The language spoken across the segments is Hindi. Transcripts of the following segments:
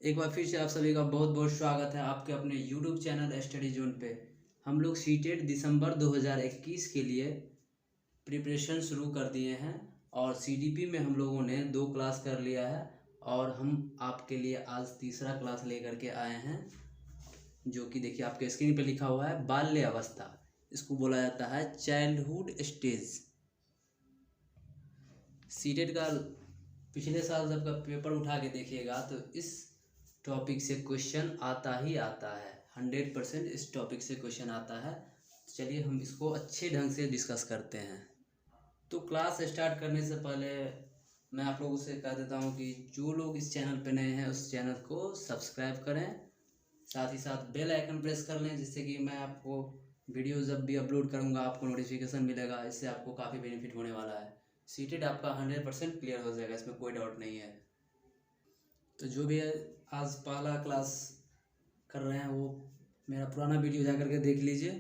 एक बार फिर से आप सभी का बहुत बहुत स्वागत है आपके अपने YouTube चैनल स्टडी जोन पे। हम लोग सीटेट दिसंबर 2021 के लिए प्रिपरेशन शुरू कर दिए हैं और CDP में हम लोगों ने 2 क्लास कर लिया है और हम आपके लिए आज तीसरा क्लास लेकर के आए हैं, जो कि देखिए आपके स्क्रीन पे लिखा हुआ है बाल्य अवस्था। इसको बोला जाता है चाइल्डहुड स्टेज। सीटेट का पिछले साल जब का पेपर उठा के देखिएगा तो इस टॉपिक से क्वेश्चन आता ही आता है, 100% इस टॉपिक से क्वेश्चन आता है। चलिए हम इसको अच्छे ढंग से डिस्कस करते हैं। तो क्लास स्टार्ट करने से पहले मैं आप लोगों से कह देता हूँ कि जो लोग इस चैनल पे नए हैं उस चैनल को सब्सक्राइब करें, साथ ही साथ बेल आइकन प्रेस कर लें, जिससे कि मैं आपको वीडियो जब भी अपलोड करूँगा आपको नोटिफिकेशन मिलेगा। इससे आपको काफ़ी बेनिफिट होने वाला है। सीटेट आपका 100% क्लियर हो जाएगा, इसमें कोई डाउट नहीं है। तो जो भी आज पहला क्लास कर रहे हैं वो मेरा पुराना वीडियो जा करके देख लीजिए।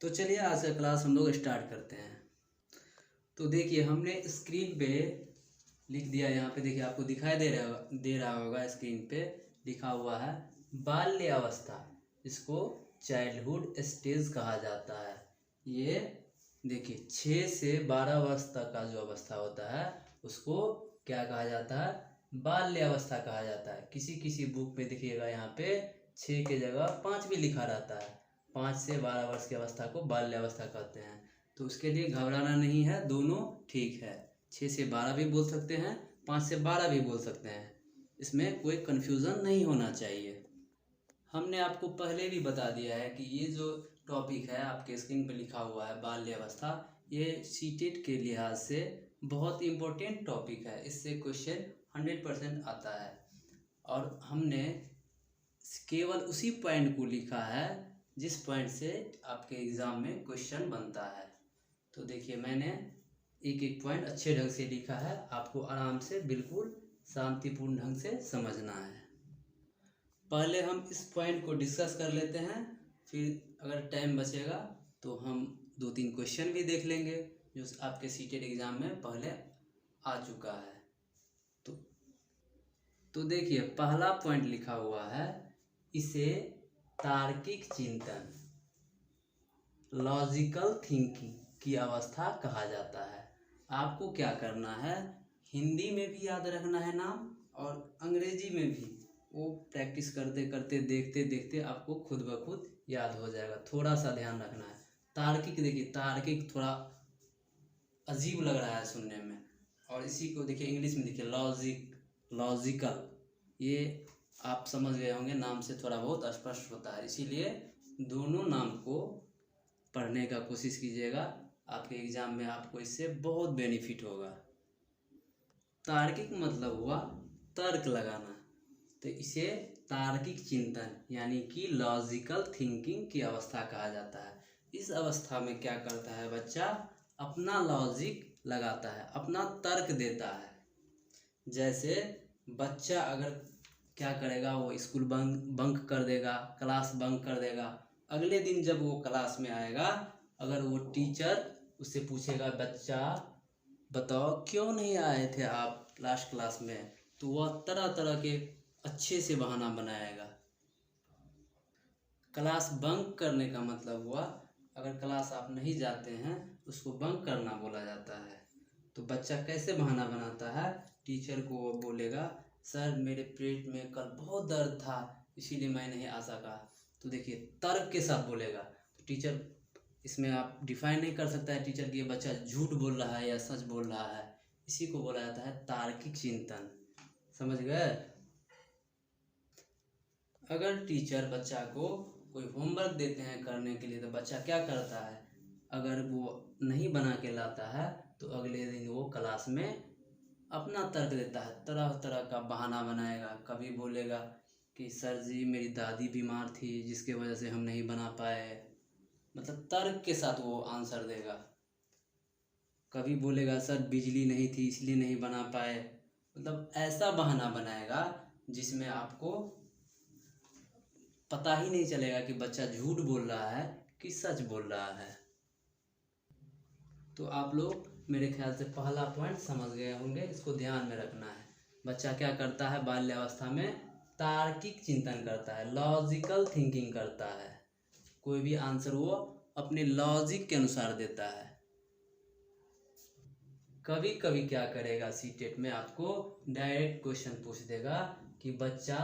तो चलिए आज का क्लास हम लोग स्टार्ट करते हैं। तो देखिए हमने स्क्रीन पे लिख दिया, यहाँ पे देखिए आपको दिखाई दे रहा होगा स्क्रीन पे लिखा हुआ है बाल्य अवस्था। इसको चाइल्डहुड स्टेज कहा जाता है। ये देखिए 6 से 12 वर्ष तक का जो अवस्था होता है उसको क्या कहा जाता है? बाल्य अवस्था कहा जाता है। किसी किसी बुक में देखिएगा यहाँ पे 6 के जगह 5 भी लिखा रहता है। 5 से 12 वर्ष की अवस्था को बाल्य अवस्था कहते हैं। तो उसके लिए घबराना नहीं है, दोनों ठीक है। 6 से 12 भी बोल सकते हैं, 5 से 12 भी बोल सकते हैं, इसमें कोई कन्फ्यूज़न नहीं होना चाहिए। हमने आपको पहले भी बता दिया है कि ये जो टॉपिक है आपके स्क्रीन पे लिखा हुआ है बाल्य अवस्था, ये सीटेट के लिहाज से बहुत इम्पोर्टेंट टॉपिक है। इससे क्वेश्चन 100% आता है और हमने केवल उसी पॉइंट को लिखा है जिस पॉइंट से आपके एग्ज़ाम में क्वेश्चन बनता है। तो देखिए मैंने एक एक पॉइंट अच्छे ढंग से लिखा है, आपको आराम से बिल्कुल शांतिपूर्ण ढंग से समझना है। पहले हम इस पॉइंट को डिस्कस कर लेते हैं, फिर अगर टाइम बचेगा तो हम 2-3 क्वेश्चन भी देख लेंगे जो आपके सीटेट एग्ज़ाम में पहले आ चुका है। तो देखिए पहला पॉइंट लिखा हुआ है, इसे तार्किक चिंतन, लॉजिकल थिंकिंग की अवस्था कहा जाता है। आपको क्या करना है, हिंदी में भी याद रखना है नाम और अंग्रेजी में भी। वो प्रैक्टिस करते करते देखते देखते आपको खुद ब खुद याद हो जाएगा। थोड़ा सा ध्यान रखना है। तार्किक, देखिए तार्किक थोड़ा अजीब लग रहा है सुनने में, और इसी को देखिए इंग्लिश में देखिए लॉजिकल। ये आप समझ गए होंगे, नाम से थोड़ा बहुत स्पष्ट होता है, इसीलिए दोनों नाम को पढ़ने का कोशिश कीजिएगा। आपके एग्ज़ाम में आपको इससे बहुत बेनिफिट होगा। तार्किक मतलब हुआ तर्क लगाना, तो इसे तार्किक चिंतन यानी कि लॉजिकल थिंकिंग की अवस्था कहा जाता है। इस अवस्था में क्या करता है बच्चा, अपना लॉजिक लगाता है, अपना तर्क देता है। जैसे बच्चा अगर क्या करेगा, वो स्कूल बंक कर देगा, क्लास बंक कर देगा। अगले दिन जब वो क्लास में आएगा, अगर वो टीचर उससे पूछेगा बच्चा बताओ क्यों नहीं आए थे आप लास्ट क्लास में, तो वह तरह तरह के अच्छे से बहाना बनाएगा। क्लास बंक करने का मतलब हुआ, अगर क्लास आप नहीं जाते हैं उसको बंक करना बोला जाता है। तो बच्चा कैसे बहाना बनाता है, टीचर को वो बोलेगा सर मेरे पेट में कल बहुत दर्द था इसीलिए मैं नहीं आ सका। तो देखिए तर्क के साथ बोलेगा। तो टीचर, इसमें आप डिफाइन नहीं कर सकता है टीचर कि ये बच्चा झूठ बोल रहा है या सच बोल रहा है। इसी को बोला जाता है तार्किक चिंतन। समझ गए? अगर टीचर बच्चा को कोई होमवर्क देते हैं करने के लिए, तो बच्चा क्या करता है, अगर वो नहीं बना के लाता है तो अगले दिन वो क्लास में अपना तर्क देता है, तरह तरह का बहाना बनाएगा। कभी बोलेगा कि सर जी मेरी दादी बीमार थी जिसके वजह से हम नहीं बना पाए, मतलब तर्क के साथ वो आंसर देगा। कभी बोलेगा सर बिजली नहीं थी इसलिए नहीं बना पाए, मतलब ऐसा बहाना बनाएगा जिसमें आपको पता ही नहीं चलेगा कि बच्चा झूठ बोल रहा है कि सच बोल रहा है। तो आप लोग मेरे ख्याल से पहला पॉइंट समझ गए होंगे, इसको ध्यान में रखना है। बच्चा क्या करता है बाल्यावस्था में? तार्किक चिंतन करता है, लॉजिकल थिंकिंग करता है। कोई भी आंसर वो अपने लॉजिक के अनुसार देता है। कभी कभी क्या करेगा, सीटेट में आपको डायरेक्ट क्वेश्चन पूछ देगा कि बच्चा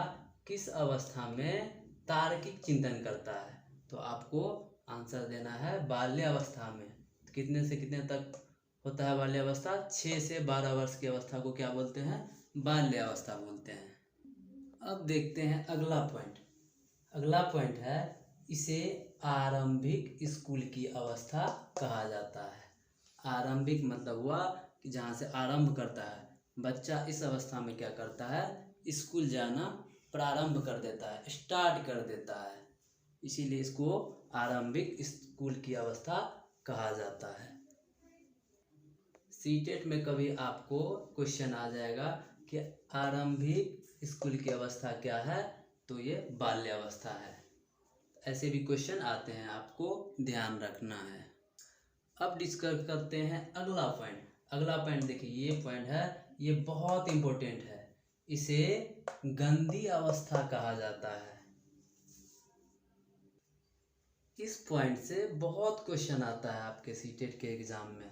किस अवस्था में तार्किक चिंतन करता है, तो आपको आंसर देना है बाल्यावस्था में। कितने से कितने तक होता है बाल्यावस्था? 6 से 12 वर्ष की अवस्था को क्या बोलते हैं? बाल्यावस्था बोलते हैं। अब देखते हैं अगला पॉइंट। अगला पॉइंट है, इसे आरंभिक स्कूल की अवस्था कहा जाता है। आरंभिक मतलब हुआ कि जहाँ से आरंभ करता है बच्चा, इस अवस्था में क्या करता है? स्कूल जाना प्रारंभ कर देता है, स्टार्ट कर देता है, इसीलिए इसको आरंभिक स्कूल की अवस्था कहा जाता है। सीटेट में कभी आपको क्वेश्चन आ जाएगा कि आरंभिक स्कूल की अवस्था क्या है, तो ये बाल्यावस्था है। ऐसे भी क्वेश्चन आते हैं, आपको ध्यान रखना है। अब डिस्कस करते हैं अगला पॉइंट। अगला पॉइंट देखिए, ये पॉइंट है, ये बहुत इंपॉर्टेंट है। इसे गंदी अवस्था कहा जाता है। इस पॉइंट से बहुत क्वेश्चन आता है आपके सीटेट के एग्जाम में।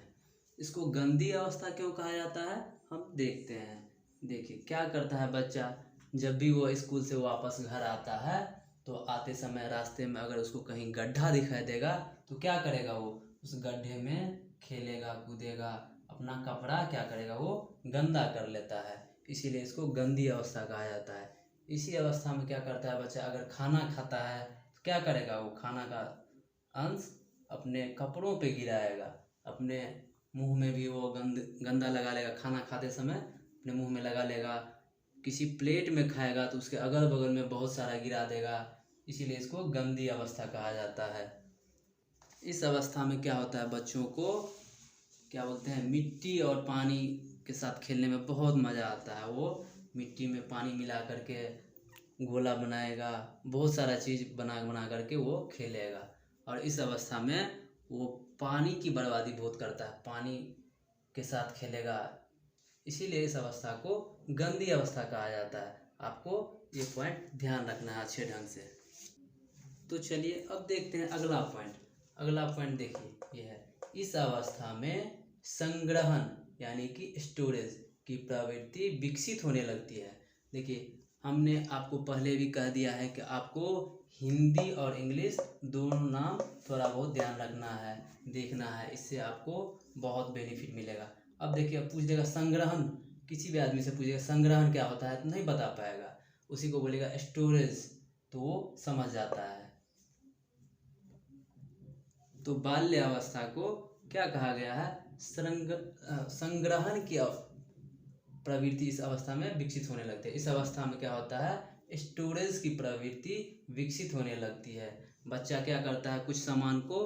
इसको गंदी अवस्था क्यों कहा जाता है, हम देखते हैं। देखिए क्या करता है बच्चा, जब भी वो स्कूल से वापस घर आता है तो आते समय रास्ते में अगर उसको कहीं गड्ढा दिखाई देगा तो क्या करेगा, वो उस गड्ढे में खेलेगा कूदेगा, अपना कपड़ा क्या करेगा, वो गंदा कर लेता है। इसीलिए इसको गंदी अवस्था कहा जाता है। इसी अवस्था में क्या करता है बच्चा, अगर खाना खाता है तो क्या करेगा, वो खाना का अंश अपने कपड़ों पे गिराएगा, अपने मुंह में भी वो गंदा लगा लेगा, खाना खाते समय अपने मुंह में लगा लेगा। किसी प्लेट में खाएगा तो उसके अगल बगल में बहुत सारा गिरा देगा, इसीलिए इसको गंदी अवस्था कहा जाता है। इस अवस्था में क्या होता है, बच्चों को क्या बोलते हैं, मिट्टी और पानी के साथ खेलने में बहुत मज़ा आता है। वो मिट्टी में पानी मिला करके गोला बनाएगा, बहुत सारा चीज़ बना करके वो खेलेगा। और इस अवस्था में वो पानी की बर्बादी बहुत करता है, पानी के साथ खेलेगा, इसीलिए इस अवस्था को गंदी अवस्था कहा जाता है। आपको ये पॉइंट ध्यान रखना है अच्छे ढंग से। तो चलिए अब देखते हैं अगला पॉइंट। अगला पॉइंट देखिए, ये है, इस अवस्था में संग्रहण यानी कि स्टोरेज की प्रवृत्ति विकसित होने लगती है। देखिए हमने आपको पहले भी कह दिया है कि आपको हिंदी और इंग्लिश दोनों नाम थोड़ा बहुत ध्यान रखना है, देखना है, इससे आपको बहुत बेनिफिट मिलेगा। अब देखिए, अब पूछ देगा संग्रहण, किसी भी आदमी से पूछेगा संग्रहण क्या होता है तो नहीं बता पाएगा, उसी को बोलेगा स्टोरेज तो वो समझ जाता है। तो बाल्य अवस्था को क्या कहा गया है, संग्रहण की प्रवृत्ति इस अवस्था में विकसित होने लगती है। इस अवस्था में क्या होता है, स्टोरेज की प्रवृत्ति विकसित होने लगती है। बच्चा क्या करता है, कुछ सामान को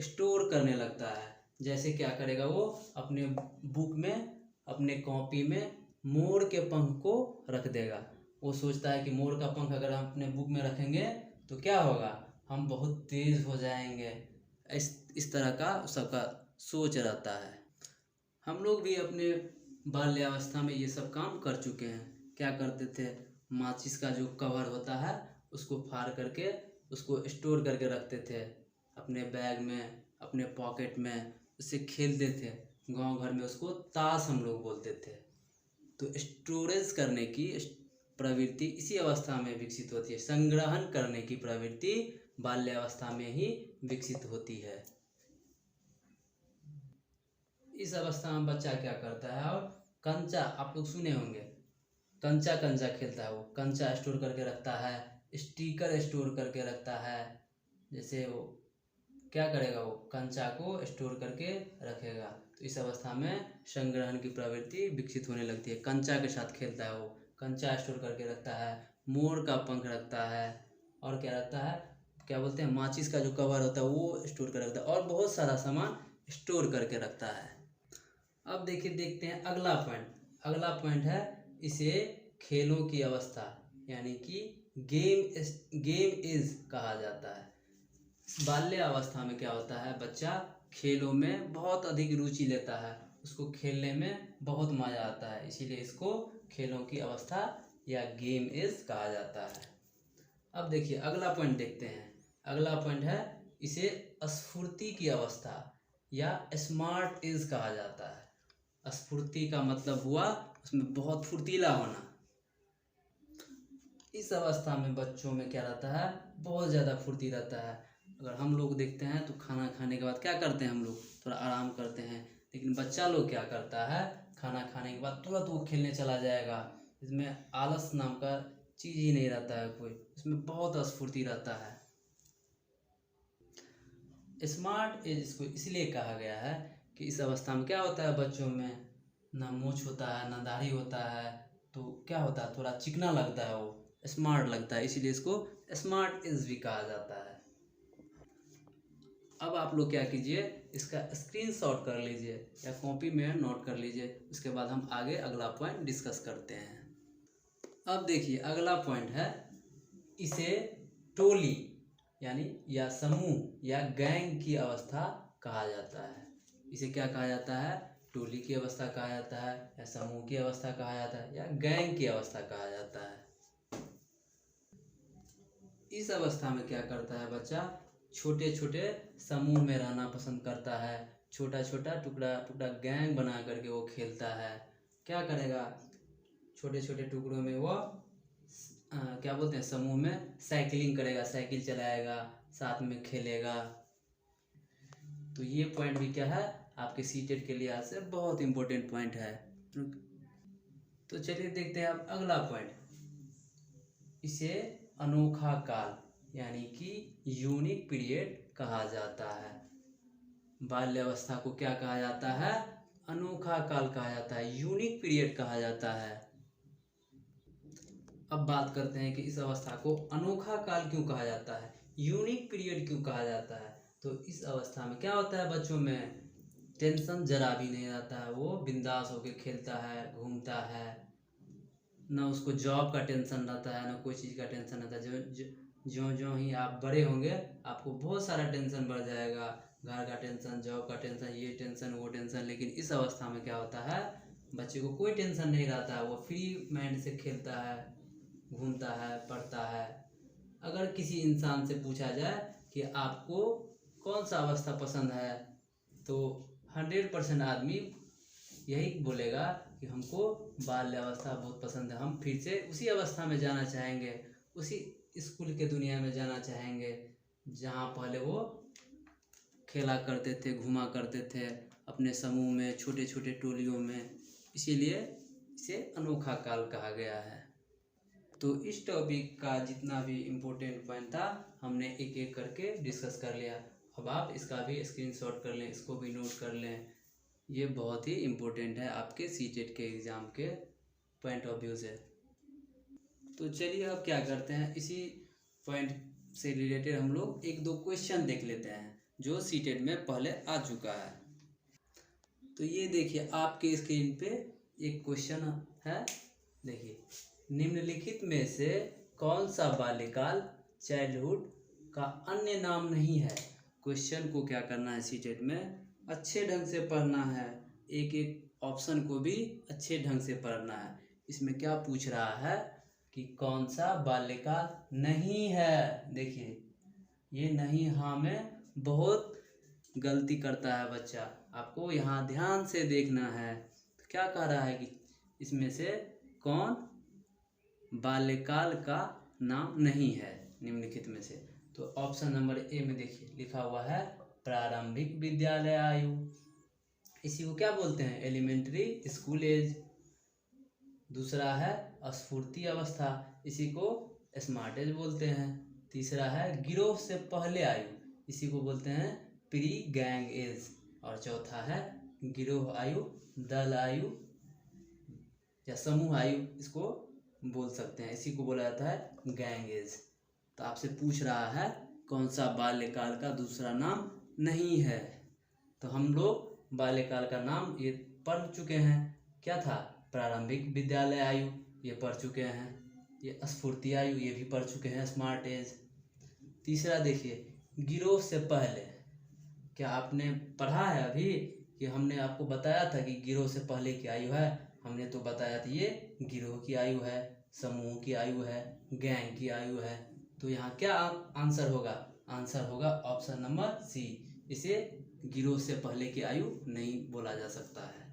स्टोर करने लगता है। जैसे क्या करेगा, वो अपने बुक में, अपने कॉपी में मोर के पंख को रख देगा। वो सोचता है कि मोर का पंख अगर हम अपने बुक में रखेंगे तो क्या होगा, हम बहुत तेज हो जाएंगे। इस तरह का सबका सोच रहता है। हम लोग भी अपने बाल्यावस्था में ये सब काम कर चुके हैं। क्या करते थे, माचिस का जो कवर होता है उसको फाड़ करके उसको स्टोर करके रखते थे अपने बैग में, अपने पॉकेट में, उससे खेलते थे। गांव घर में उसको ताश हम लोग बोलते थे। तो स्टोरेज करने की प्रवृत्ति इसी अवस्था में विकसित होती है। संग्रहण करने की प्रवृत्ति बाल्यावस्था में ही विकसित होती है। इस अवस्था में बच्चा क्या करता है, और कंचा, आप लोग सुने होंगे, कंचा कंचा खेलता है। वो कंचा स्टोर करके रखता है, स्टिकर स्टोर करके रखता है। जैसे वो क्या करेगा, वो कंचा को स्टोर करके रखेगा। तो इस अवस्था में संग्रहण की प्रवृत्ति विकसित होने लगती है। कंचा के साथ खेलता है, वो कंचा स्टोर करके रखता है, मोर का पंख रखता है, और क्या रखता है, क्या बोलते हैं, माचिस का जो कवर होता है वो स्टोर कर रखता है, और बहुत सारा सामान स्टोर करके रखता है। अब देखिए, देखते हैं अगला पॉइंट। अगला पॉइंट है, इसे खेलों की अवस्था यानी कि गेम एज कहा जाता है। बाल्य अवस्था में क्या होता है, बच्चा खेलों में बहुत अधिक रुचि लेता है, उसको खेलने में बहुत मज़ा आता है, इसीलिए इसको खेलों की अवस्था या गेम एज कहा जाता है। अब देखिए अगला पॉइंट देखते हैं। अगला पॉइंट है इसे स्फूर्ति की अवस्था या स्मार्ट एज कहा जाता है। स्फूर्ति का मतलब हुआ उसमें बहुत फुर्तीला होना। इस अवस्था में बच्चों में क्या रहता है, बहुत ज़्यादा फुर्ती रहता है। अगर हम लोग देखते हैं तो खाना खाने के बाद क्या करते हैं, हम लोग थोड़ा आराम करते हैं, लेकिन बच्चा लोग क्या करता है, खाना खाने के बाद तुरंत वो खेलने चला जाएगा। इसमें आलस नाम का चीज़ ही नहीं रहता है कोई, इसमें बहुत स्फूर्ति रहता है। स्मार्ट एज इसको इसलिए कहा गया है कि इस अवस्था में क्या होता है, बच्चों में ना मूंछ होता है ना दाढ़ी होता है, तो क्या होता है, थोड़ा चिकना लगता है, वो स्मार्ट लगता है, इसीलिए इसको स्मार्ट एज भी कहा जाता है। अब आप लोग क्या कीजिए, इसका स्क्रीनशॉट कर लीजिए या कॉपी में नोट कर लीजिए, उसके बाद हम आगे अगला पॉइंट डिस्कस करते हैं। अब देखिए अगला पॉइंट है इसे टोली यानी या समूह या गैंग की अवस्था कहा जाता है। इसे क्या कहा जाता है, टोली की अवस्था कहा जाता है, या समूह की अवस्था कहा जाता है, या गैंग की अवस्था कहा जाता है। इस अवस्था में क्या करता है बच्चा, छोटे छोटे समूह में रहना पसंद करता है, छोटा छोटा टुकड़ा टुकड़ा गैंग बना करके वो खेलता है। क्या करेगा, छोटे छोटे टुकड़ों में वो क्या बोलते हैं, समूह में साइकिलिंग करेगा, साइकिल चलाएगा, साथ में खेलेगा। तो ये पॉइंट भी क्या है, आपके सीटेट के लिहाज से बहुत इंपॉर्टेंट पॉइंट है। तो चलिए देखते हैं अब अगला पॉइंट, इसे अनोखा काल यानी कि यूनिक पीरियड कहा जाता है। बाल्यावस्था को क्या कहा जाता है, अनोखा काल कहा जाता है, यूनिक पीरियड कहा जाता है। अब बात करते हैं कि इस अवस्था को अनोखा काल क्यों कहा जाता है, यूनिक पीरियड क्यों कहा जाता है। तो इस अवस्था में क्या होता है, बच्चों में टेंशन जरा भी नहीं रहता है, वो बिंदास होकर खेलता है, घूमता है, ना उसको जॉब का टेंशन रहता है, ना कोई चीज़ का टेंशन रहता है। जो जो ही आप बड़े होंगे आपको बहुत सारा टेंशन बढ़ जाएगा, घर का टेंशन, जॉब का टेंशन, ये टेंशन वो टेंशन। लेकिन इस अवस्था में क्या होता है, बच्चे को कोई टेंशन नहीं रहता है, वो फ्री माइंड से खेलता है, घूमता है, पढ़ता है। अगर किसी इंसान से पूछा जाए कि आपको कौन सा अवस्था पसंद है, तो 100% आदमी यही बोलेगा कि हमको बाल्यावस्था बहुत पसंद है, हम फिर से उसी अवस्था में जाना चाहेंगे, उसी स्कूल के दुनिया में जाना चाहेंगे जहाँ पहले वो खेला करते थे, घुमा करते थे अपने समूह में, छोटे छोटे टोलियों में। इसीलिए इसे अनोखा काल कहा गया है। तो इस टॉपिक का जितना भी इम्पोर्टेंट पॉइंट था हमने एक एक करके डिस्कस कर लिया। अब आप इसका भी स्क्रीनशॉट कर लें, इसको भी नोट कर लें, ये बहुत ही इम्पोर्टेंट है आपके सीटेट के एग्ज़ाम के पॉइंट ऑफ व्यू से। तो चलिए अब क्या करते हैं, इसी पॉइंट से रिलेटेड हम लोग एक दो क्वेश्चन देख लेते हैं जो सीटेट में पहले आ चुका है। तो ये देखिए आपके स्क्रीन पे एक क्वेश्चन है, देखिए, निम्नलिखित में से कौन सा बाल्यकाल चाइल्डहुड का अन्य नाम नहीं है। क्वेश्चन को क्या करना है, सीटेट में अच्छे ढंग से पढ़ना है, एक एक ऑप्शन को भी अच्छे ढंग से पढ़ना है। इसमें क्या पूछ रहा है कि कौन सा बाल्यकाल नहीं है। देखिए ये नहीं हाँ में बहुत गलती करता है बच्चा, आपको यहाँ ध्यान से देखना है। तो क्या कह रहा है कि इसमें से कौन बाल्यकाल का नाम नहीं है निम्नलिखित में से। तो ऑप्शन नंबर ए में देखिए लिखा हुआ है प्रारंभिक विद्यालय आयु, इसी को क्या बोलते हैं, एलिमेंट्री स्कूल एज। दूसरा है स्फूर्ति अवस्था, इसी को स्मार्ट एज बोलते हैं। तीसरा है गिरोह से पहले आयु, इसी को बोलते हैं प्री गैंग एज। और चौथा है गिरोह आयु, दल आयु या समूह आयु इसको बोल सकते हैं, इसी को बोला जाता है गैंग एज। तो आपसे पूछ रहा है कौन सा बाल्यकाल का दूसरा नाम नहीं है। तो हम लोग बाल्यकाल का नाम ये पढ़ चुके हैं, क्या था, प्रारंभिक विद्यालय आयु ये पढ़ चुके हैं, ये स्फूर्ति आयु ये भी पढ़ चुके हैं, स्मार्ट एज। तीसरा देखिए गिरोह से पहले, क्या आपने पढ़ा है अभी कि हमने आपको बताया था कि गिरोह से पहले की आयु है, हमने तो बताया था ये गिरोह की आयु है, समूह की आयु है, गैंग की आयु है। तो यहाँ क्या आंसर होगा? आंसर होगा ऑप्शन नंबर सी। इसे गिरोह से पहले की आयु नहीं बोला जा सकता है।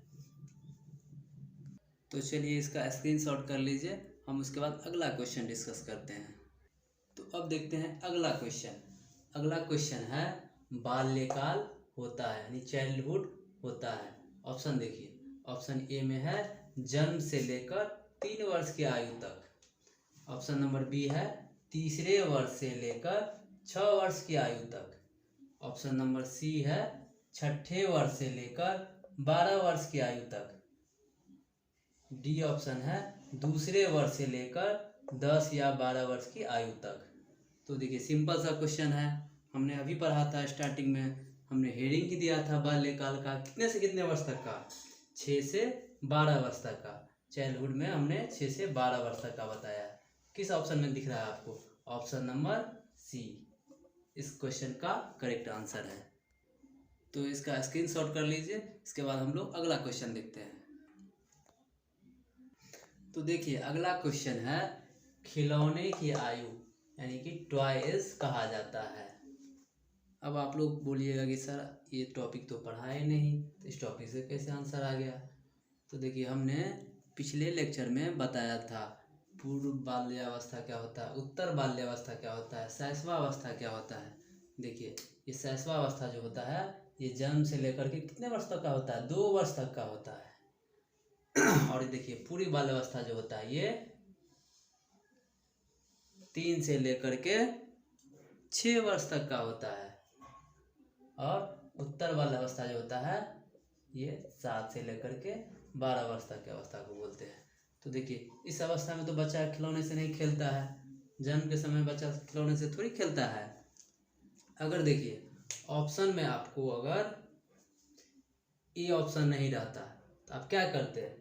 तो चलिए इसका स्क्रीनशॉट कर लीजिए, हम उसके बाद अगला क्वेश्चन डिस्कस करते हैं। तो अब देखते हैं अगला क्वेश्चन। अगला क्वेश्चन है बाल्यकाल होता है यानी चाइल्डहुड होता है। ऑप्शन देखिए, ऑप्शन ए में है जन्म से लेकर 3 वर्ष की आयु तक। ऑप्शन नंबर बी है तीसरे वर्ष से लेकर 6 वर्ष की आयु तक। ऑप्शन नंबर सी है छठे वर्ष से लेकर 12 वर्ष की आयु तक। डी ऑप्शन है दूसरे वर्ष से लेकर 10 या 12 वर्ष की आयु तक। तो देखिए सिंपल सा क्वेश्चन है, हमने अभी पढ़ा था स्टार्टिंग में, हमने हेडिंग ही दिया था बाल्यकाल का कितने से कितने वर्ष तक का, 6 से 12 वर्ष तक का। चाइल्डहुड में हमने 6 से 12 वर्ष तक का बताया। किस ऑप्शन में दिख रहा है आपको? ऑप्शन नंबर सी इस क्वेश्चन का करेक्ट आंसर है। तो इसका स्क्रीनशॉट कर लीजिए, इसके बाद हम लोग अगला क्वेश्चन देखते हैं। तो देखिए अगला क्वेश्चन है खिलौने की आयु यानी कि टॉयज कहा जाता है। अब आप लोग बोलिएगा कि सर ये टॉपिक तो पढ़ा ही नहीं, तो इस टॉपिक से कैसे आंसर आ गया? तो देखिए हमने पिछले लेक्चर में बताया था पूर्व बाल्यावस्था क्या होता है, उत्तर बाल्यावस्था क्या होता है, शैशवावस्था क्या होता है। देखिए ये शैशवावस्था जो होता है ये जन्म से लेकर के कितने वर्ष तक का होता है? 2 वर्ष तक का होता है। और देखिए पूरी बाल्यावस्था जो होता है ये 3 से लेकर के 6 वर्ष तक का होता है। और उत्तर बाल्यावस्था जो होता है ये 7 से लेकर के 12 वर्ष तक की अवस्था को बोलते हैं। तो देखिए इस अवस्था में तो बच्चा खिलौने से नहीं खेलता है, जन्म के समय बच्चा खिलौने से थोड़ी खेलता है। अगर देखिए ऑप्शन में आपको अगर ए ऑप्शन नहीं रहता तो आप क्या करते हैं?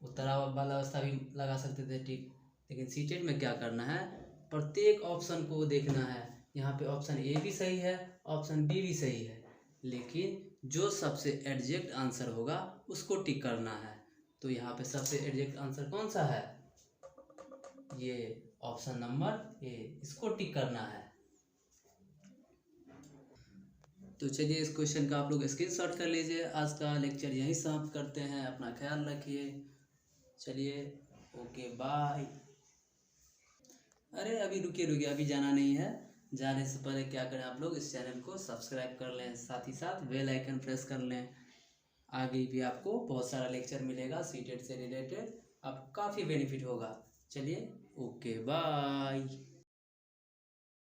उत्तर बाल्यावस्था भी लगा सकते थे, ठीक। लेकिन सीटेट में क्या करना है, प्रत्येक ऑप्शन को देखना है। यहाँ पे ऑप्शन ए भी सही है, ऑप्शन बी भी सही है, लेकिन जो सबसे एग्जैक्ट आंसर होगा उसको टिक करना है। तो यहाँ पे सबसे एग्जैक्ट आंसर कौन सा है? ये ऑप्शन नंबर ए, इसको टिक करना है। तो चलिए इस क्वेश्चन का आप लोग स्क्रीनशॉट कर लीजिए। आज का लेक्चर यहीं समाप्त करते हैं। अपना ख्याल रखिए। चलिए ओके बाय। अरे अभी रुकिए, अभी जाना नहीं है। जाने से पहले क्या करें आप लोग, इस चैनल को सब्सक्राइब कर लें, साथ ही साथ बेल आइकन प्रेस कर लें। आगे भी आपको बहुत सारा लेक्चर मिलेगा सीटेट से रिलेटेड, आपको काफ़ी बेनिफिट होगा। चलिए ओके बाय।